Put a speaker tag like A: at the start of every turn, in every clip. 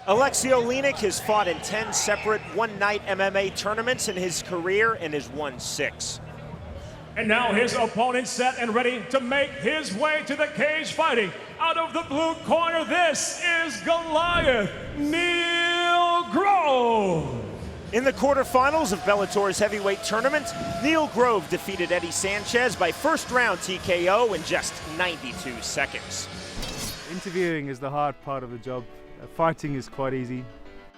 A: Aleksei Oleinik has fought in 10 separate one-night MMA tournaments in his career and has won 6.
B: And now his opponent set and ready to make his way to the cage fighting. Out of the blue corner, this is Goliath Neil Grove.
A: In the quarterfinals of Bellator's heavyweight tournament, Neil Grove defeated Eddie Sanchez by first-round TKO in just 92 seconds.
C: Interviewing is the hard part of the job. Fighting is quite easy.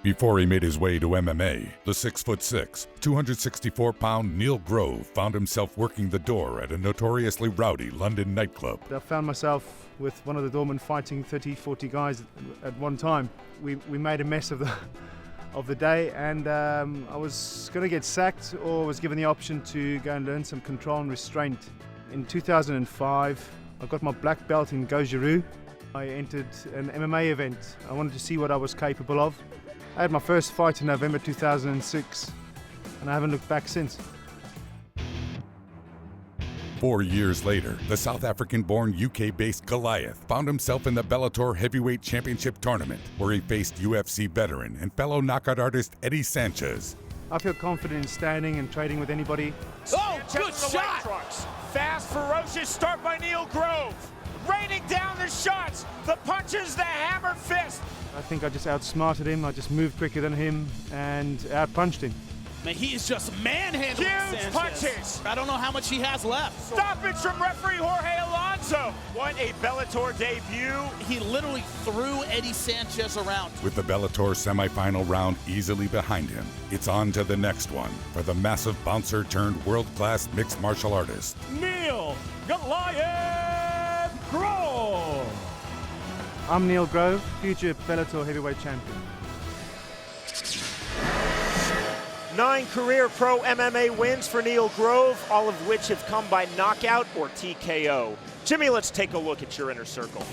D: Before he made his way to MMA, the 6'6", 264-pound Neil Grove found himself working the door at a notoriously rowdy London nightclub.
C: I found myself with one of the doormen fighting 30, 40 guys at one time. We made a mess of the day, and I was going to get sacked or was given the option to go and learn some control and restraint. In 2005, I got my black belt in Goju-Ryu. I entered an MMA event. I wanted to see what I was capable of. I had my first fight in November 2006, and I haven't looked back since.
D: 4 years later, the South African-born UK-based Goliath found himself in the Bellator Heavyweight Championship Tournament, where he faced UFC veteran and fellow knockout artist Eddie Sanchez.
C: I feel confident in standing and trading with anybody.
A: Oh, good shot! Fast, ferocious start by Neil Grove. Raining down the shots, the punches, the hammer fist.
C: I think I just outsmarted him. I just moved quicker than him and outpunched him.
E: Man, he is just manhandling
A: Huge
E: Sanchez.
A: Punches.
E: I don't know how much he has left.
A: Stoppage from referee Jorge Alonso. What a Bellator debut.
E: He literally threw Eddie Sanchez around.
D: With the Bellator semifinal round easily behind him, it's on to the next one for the massive bouncer turned world-class mixed martial artist,
B: Neil Goliath Grove.
C: I'm Neil Grove, future Bellator heavyweight champion.
A: 9 career pro MMA wins for Neil Grove, all of which have come by knockout or TKO. Jimmy, let's take a look at your inner circle.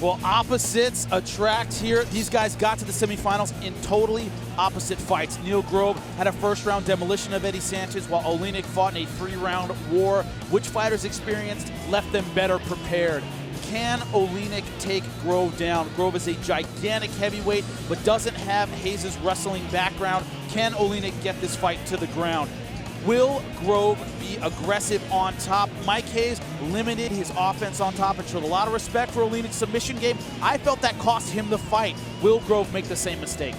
E: Well, opposites attract here. These guys got to the semifinals in totally opposite fights. Neil Grove had a first-round demolition of Eddie Sanchez, while Oleinik fought in a 3-round war. Which fighter's experience left them better prepared? Can Oleinik take Grove down? Grove is a gigantic heavyweight, but doesn't have Hayes' wrestling background. Can Oleinik get this fight to the ground? Will Grove be aggressive on top? Mike Hayes limited his offense on top and showed a lot of respect for Oleinik's submission game. I felt that cost him the fight. Will Grove make the same mistake?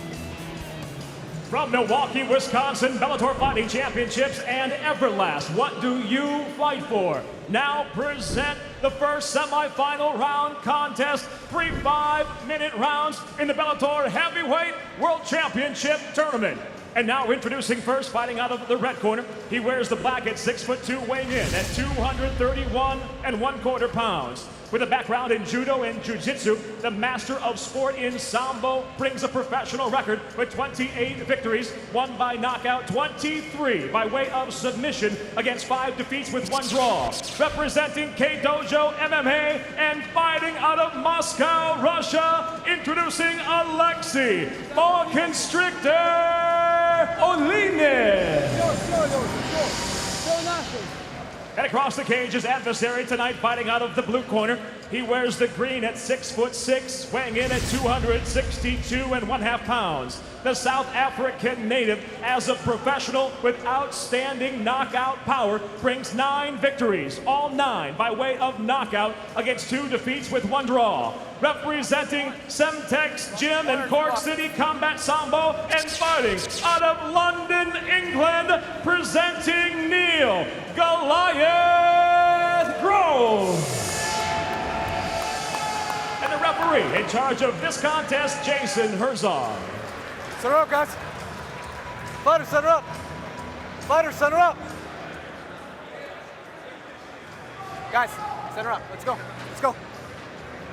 B: From Milwaukee, Wisconsin, Bellator Fighting Championships and Everlast, what do you fight for? Now present the first semifinal round contest, 3 5-minute rounds in the Bellator Heavyweight World Championship Tournament. And now introducing first, fighting out of the red corner. He wears the black at 6'2", weighing in at 231 1/4 pounds. With a background in judo and jiu-jitsu, the master of sport in sambo brings a professional record with 28 victories, 1 by knockout, 23 by way of submission, against 5 defeats with 1 draw. Representing K-Dojo MMA and fighting out of Moscow, Russia, introducing Aleksei Oleinik. And across the cage, his adversary tonight, fighting out of the blue corner. He wears the green at 6'6", weighing in at 262 1/2 pounds. The South African native, as a professional with outstanding knockout power, brings 9 victories, all 9 by way of knockout, against 2 defeats with 1 draw. Representing Semtex Gym in Cork City Combat Sambo and fighting out of London, England, presenting Neil Goliath Grove. And the referee in charge of this contest, Jason Herzog.
F: Set her up, guys. Fighter, set her up. Fighter, set her up. Guys, set her up. Let's go. Let's go.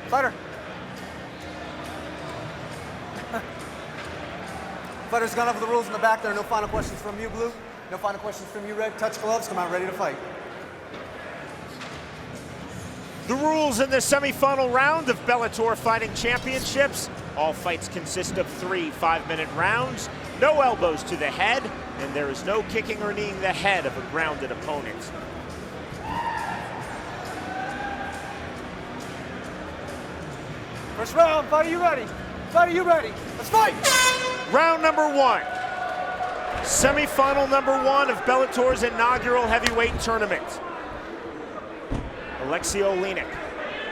F: Fighter. Fighter's gone over the rules in the back there. No final questions from you, Blue. No final questions from you, Red. Touch gloves. Come out ready to fight.
A: The rules in the semifinal round of Bellator Fighting Championships. All fights consist of 3 5-minute rounds, no elbows to the head, and there is no kicking or kneeing the head of a grounded opponent.
F: First round, fighter, you ready? Fighter, you ready? Let's fight!
A: Round number one. Semi-final number one of Bellator's inaugural heavyweight tournament. Aleksei Oleinik,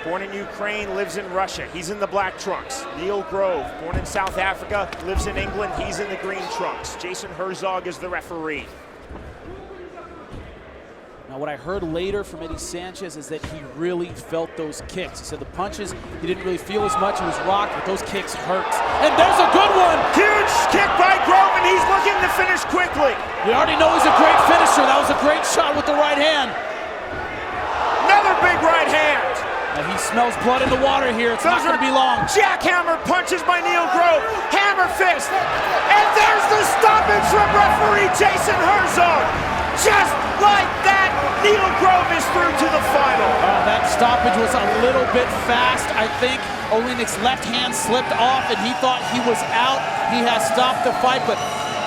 A: born in Ukraine, lives in Russia. He's in the black trunks. Neil Grove, born in South Africa, lives in England. He's in the green trunks. Jason Herzog is the referee.
E: Now, what I heard later from Eddie Sanchez is that he really felt those kicks. He said the punches, he didn't really feel as much. He was rocked, but those kicks hurt. And there's a good one!
A: Huge kick by Grove, and he's looking to finish quickly.
E: We already know he's a great finisher. That was a great shot with the right hand.
A: Another big right hand.
E: And he smells blood in the water here. It's not going to be long.
A: Jackhammer punches by Neil Grove. Hammer fist. And there's the stoppage from referee Jason Herzog. Just like that, Neil Grove is through to the final.
E: That stoppage was a little bit fast. I think Oleinik's left hand slipped off and he thought he was out. He has stopped the fight, but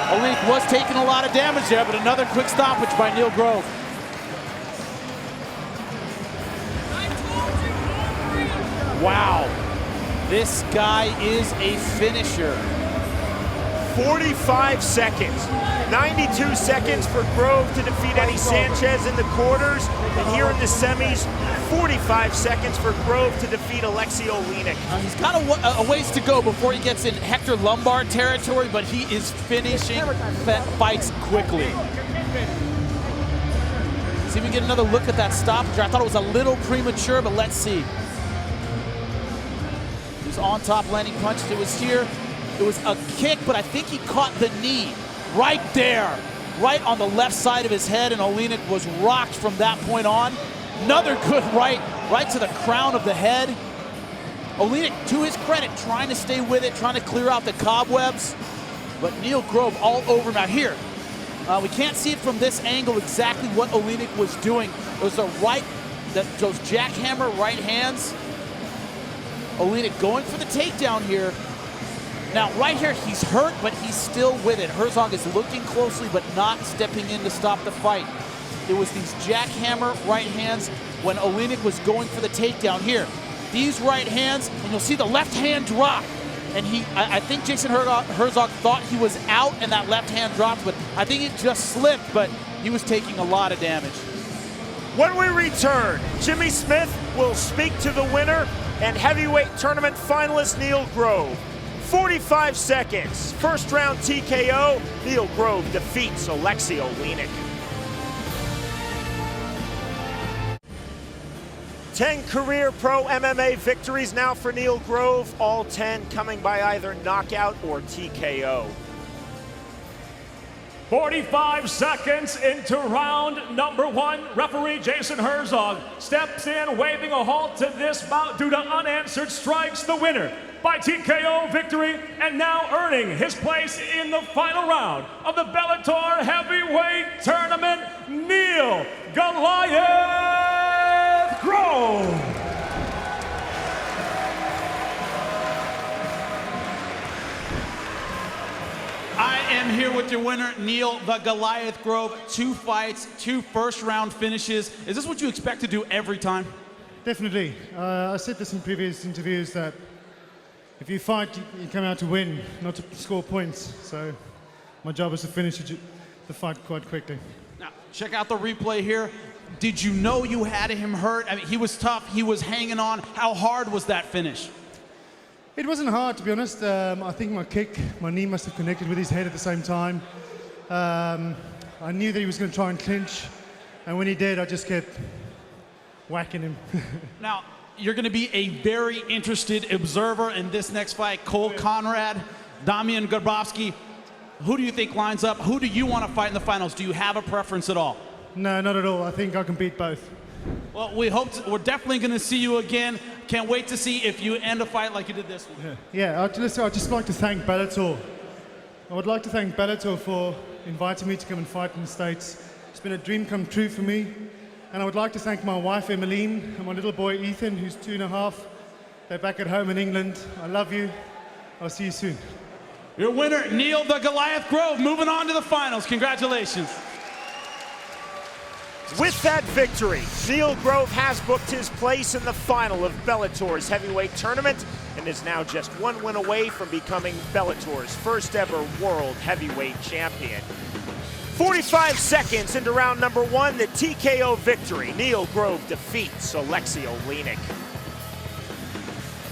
E: Oleinik was taking a lot of damage there, but another quick stoppage by Neil Grove. Wow, this guy is a finisher.
A: 45 seconds. 92 seconds for Grove to defeat Eddie Sanchez in the quarters. And here in the semis, 45 seconds for Grove to defeat Aleksei Oleinik.
E: He's got a ways to go before he gets in Hector Lombard territory, but he is finishing fights quickly. See if we get another look at that stoppage. I thought it was a little premature, but let's see. He was on top landing punches. It was here. It was a kick, but I think he caught the knee right there, right on the left side of his head, and Oleinik was rocked from that point on. Another good right to the crown of the head. Oleinik, to his credit, trying to stay with it, trying to clear out the cobwebs, but Neil Grove all over. Now here, we can't see it from this angle exactly what Oleinik was doing. It was those jackhammer right hands. Oleinik going for the takedown here. Now, right here, he's hurt, but he's still with it. Herzog is looking closely, but not stepping in to stop the fight. It was these jackhammer right hands when Oleinik was going for the takedown here. These right hands, and you'll see the left hand drop. And I think Jason Herzog thought he was out and that left hand dropped, but I think it just slipped, but he was taking a lot of damage.
A: When we return, Jimmy Smith will speak to the winner and heavyweight tournament finalist Neil Grove. 45 seconds, first round TKO, Neil Grove defeats Aleksei Oleinik. 10 career pro MMA victories now for Neil Grove, all 10 coming by either knockout or TKO.
B: 45 seconds into round number one. Referee Jason Herzog steps in, waving a halt to this bout due to unanswered strikes. The winner by TKO victory, and now earning his place in the final round of the Bellator heavyweight tournament, Neil Goliath Grove.
E: I am here with your winner, Neil the Goliath Grove. 2 fights, 2 first-round finishes. Is this what you expect to do every time?
C: Definitely. I said this in previous interviews that if you fight, you come out to win, not to score points. So my job is to finish the fight quite quickly.
E: Now, check out the replay here. Did you know you had him hurt? I mean, he was tough, he was hanging on. How hard was that finish?
C: It wasn't hard, to be honest. I think my knee must have connected with his head at the same time. I knew that he was going to try and clinch, and when he did, I just kept whacking him.
E: Now, you're going to be a very interested observer in this next fight. Cole Conrad, Damian Grabowski. Who do you think lines up? Who do you want to fight in the finals? Do you have a preference at all?
C: No, not at all. I think I can beat both.
E: Well, we're definitely going to see you again. Can't wait to see if you end a fight like you did this one.
C: Yeah, I'd just like to thank Bellator. I would like to thank Bellator for inviting me to come and fight in the States. It's been a dream come true for me. And I would like to thank my wife, Emmeline, and my little boy, Ethan, who's 2.5. They're back at home in England. I love you. I'll see you soon.
E: Your winner, Neil the Goliath Grove, moving on to the finals. Congratulations.
A: With that victory, Neil Grove has booked his place in the final of Bellator's heavyweight tournament and is now just one win away from becoming Bellator's first ever world heavyweight champion. 45 seconds into round number 1, the TKO victory. Neil Grove defeats Aleksei Oleinik.